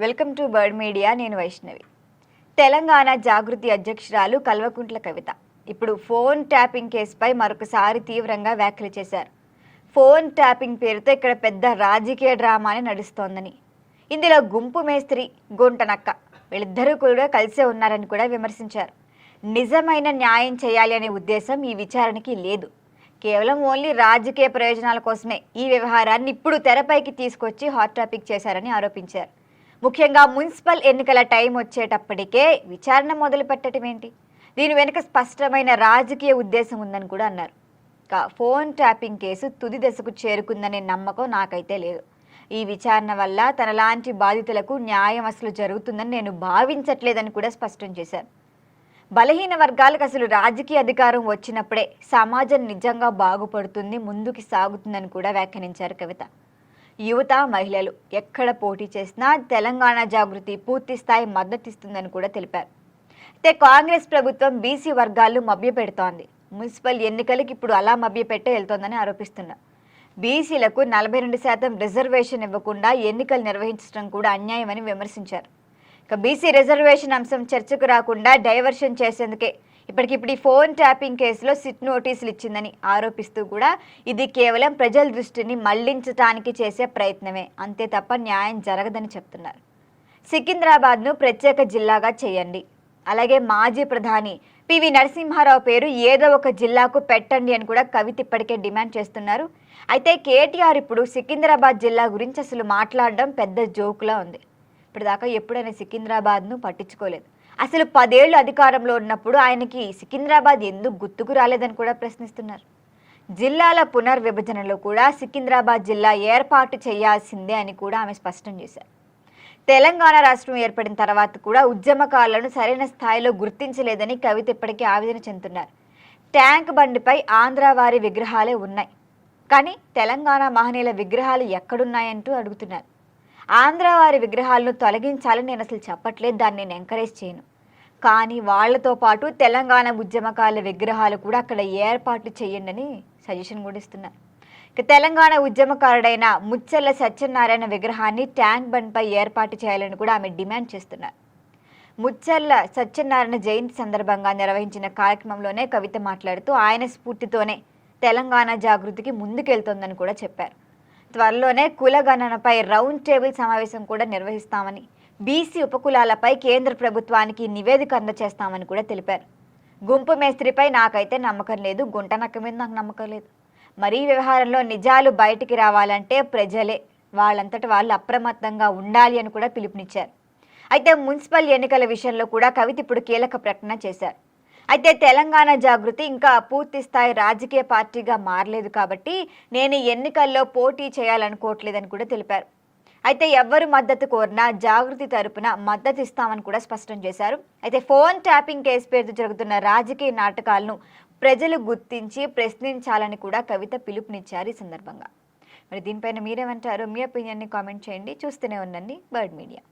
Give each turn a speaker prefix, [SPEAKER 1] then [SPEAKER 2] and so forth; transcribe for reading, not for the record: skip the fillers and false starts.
[SPEAKER 1] Welcome to bird media. నేను వైష్ణవి. తెలంగాణ జాగృతి అధ్యక్షురాలు కల్వకుంట్ల కవిత ఇప్పుడు ఫోన్ ట్యాపింగ్ కేసుపై మరొకసారి తీవ్రంగా వ్యాఖ్యలు చేశారు. ఫోన్ ట్యాపింగ్ పేరుతో ఇక్కడ పెద్ద రాజకీయ డ్రామానే నడుస్తోందని, ఇందులో గుంపు మేస్త్రి, గుంటనక్క వీళ్ళిద్దరూ కూడా కలిసే ఉన్నారని కూడా విమర్శించారు. నిజమైన న్యాయం చేయాలి అనే ఉద్దేశం ఈ విచారణకి లేదు. కేవలం ఓన్లీ రాజకీయ ప్రయోజనాల కోసమే ఈ వ్యవహారాన్ని ఇప్పుడు తెరపైకి తీసుకొచ్చి హాట్ టాపిక్ చేశారని ఆరోపించారు. ముఖ్యంగా మున్సిపల్ ఎన్నికల టైం వచ్చేటప్పటికే విచారణ మొదలు పెట్టడం ఏంటి? దీని వెనుక స్పష్టమైన రాజకీయ ఉద్దేశం ఉందని కూడా అన్నారు. ఫోన్ ట్యాపింగ్ కేసు తుది దశకు చేరుకుందనే నమ్మకం నాకైతే లేదు. ఈ విచారణ వల్ల తనలాంటి బాధితులకు న్యాయం అసలు జరుగుతుందని నేను భావించట్లేదని కూడా స్పష్టం చేశారు. బలహీన వర్గాలకు అసలు రాజకీయ అధికారం వచ్చినప్పుడే సమాజం నిజంగా బాగుపడుతుంది, ముందుకు సాగుతుందని కూడా వ్యాఖ్యానించారు కవిత. యువత, మహిళలు ఎక్కడ పోటీ చేసినా తెలంగాణ జాగృతి పూర్తి స్థాయి మద్దతిస్తుందని కూడా తెలిపారు. అయితే కాంగ్రెస్ ప్రభుత్వం బీసీ వర్గాలు మభ్యపెడుతోంది. మున్సిపల్ ఎన్నికలకు ఇప్పుడు అలా మభ్యపెట్టే వెళ్తోందని ఆరోపిస్తున్నారు. బీసీలకు 42% రిజర్వేషన్ ఇవ్వకుండా ఎన్నికలు నిర్వహించడం కూడా అన్యాయమని విమర్శించారు. ఇక బీసీ రిజర్వేషన్ అంశం చర్చకు రాకుండా డైవర్షన్ చేసేందుకే ఇప్పటికిప్పుడు ఈ ఫోన్ ట్యాపింగ్ కేసులో సిట్ నోటీసులు ఇచ్చిందని ఆరోపిస్తూ కూడా ఇది కేవలం ప్రజల దృష్టిని మళ్లించడానికి చేసే ప్రయత్నమే, అంతే తప్ప న్యాయం జరగదని చెప్తున్నారు. సికింద్రాబాద్ను ప్రత్యేక జిల్లాగా చేయండి, అలాగే మాజీ ప్రధాని పివి నరసింహారావు పేరు ఏదో ఒక జిల్లాకు పెట్టండి అని కూడా కవిత ఇప్పటికే డిమాండ్ చేస్తున్నారు. అయితే కేటీఆర్ ఇప్పుడు సికింద్రాబాద్ జిల్లా గురించి అసలు మాట్లాడడం పెద్ద జోకులా ఉంది. ఇప్పటిదాకా ఎప్పుడైనా సికింద్రాబాద్ను పట్టించుకోలేదు. అసలు 10 ఏళ్ళు అధికారంలో ఉన్నప్పుడు ఆయనకి సికింద్రాబాద్ ఎందుకు గుర్తుకు రాలేదని కూడా ప్రశ్నిస్తున్నారు. జిల్లాల పునర్విభజనలో కూడా సికింద్రాబాద్ జిల్లా ఏర్పాటు చేయాల్సిందే అని కూడా ఆమె స్పష్టం చేశారు. తెలంగాణ రాష్ట్రం ఏర్పడిన తర్వాత కూడా ఉద్యమకారులను సరైన స్థాయిలో గుర్తించలేదని కవిత ఇప్పటికీ ఆవేదన చెందుతున్నారు. ట్యాంక్ బండిపై ఆంధ్ర వారి విగ్రహాలే ఉన్నాయి, కానీ తెలంగాణ మహనీయుల విగ్రహాలు ఎక్కడున్నాయంటూ అడుగుతున్నారు. ఆంధ్ర వారి విగ్రహాలను తొలగించాలని నేను అసలు చెప్పట్లేదు, దాన్ని నేను ఎంకరేజ్ చేయను. కానీ వాళ్లతో పాటు తెలంగాణ ఉద్యమకారుల విగ్రహాలు కూడా అక్కడ ఏర్పాటు చేయండి అని సజెషన్ కూడా ఇస్తున్నారు. ఇక తెలంగాణ ఉద్యమకారుడైన ముచ్చెర్ల సత్యనారాయణ విగ్రహాన్ని ట్యాంక్ బండ్పై ఏర్పాటు చేయాలని కూడా ఆమె డిమాండ్ చేస్తున్నారు. ముచ్చెర్ల సత్యనారాయణ జయంతి సందర్భంగా నిర్వహించిన కార్యక్రమంలోనే కవిత మాట్లాడుతూ ఆయన స్ఫూర్తితోనే తెలంగాణ జాగృతికి ముందుకెళ్తోందని కూడా చెప్పారు. త్వరలోనే కులగణనపై రౌండ్ టేబుల్ సమావేశం కూడా నిర్వహిస్తామని, బీసీ ఉపకులాలపై కేంద్ర ప్రభుత్వానికి నివేదిక అందజేస్తామని కూడా తెలిపారు. గుంపు మేస్త్రిపై నాకైతే నమ్మకం లేదు, గుంటనక్క మీద నాకు నమ్మకం లేదు. మరి ఈ వ్యవహారంలో నిజాలు బయటికి రావాలంటే ప్రజలే వాళ్ళంతట వాళ్ళు అప్రమత్తంగా ఉండాలి అని కూడా పిలుపునిచ్చారు. అయితే మున్సిపల్ ఎన్నికల విషయంలో కూడా కవిత ఇప్పుడు కీలక ప్రకటన చేశారు. అయితే తెలంగాణ జాగృతి ఇంకా పూర్తి స్థాయి రాజకీయ పార్టీగా మారలేదు కాబట్టి నేను ఎన్నికల్లో పోటీ చేయాలనుకోవట్లేదని కూడా తెలిపారు. అయితే ఎవ్వరు మద్దతు కోరినా జాగృతి తరపున మద్దతు ఇస్తామని కూడా స్పష్టం చేశారు. అయితే ఫోన్ ట్యాపింగ్ కేసు పేరుతో జరుగుతున్న రాజకీయ నాటకాలను ప్రజలు గుర్తించి ప్రశ్నించాలని కూడా కవిత పిలుపునిచ్చారు ఈ సందర్భంగా. మరి దీనిపైన మీరేమంటారు? మీ ఒపీనియన్ని కామెంట్ చేయండి. చూస్తూనే ఉండండి బర్డ్ మీడియా.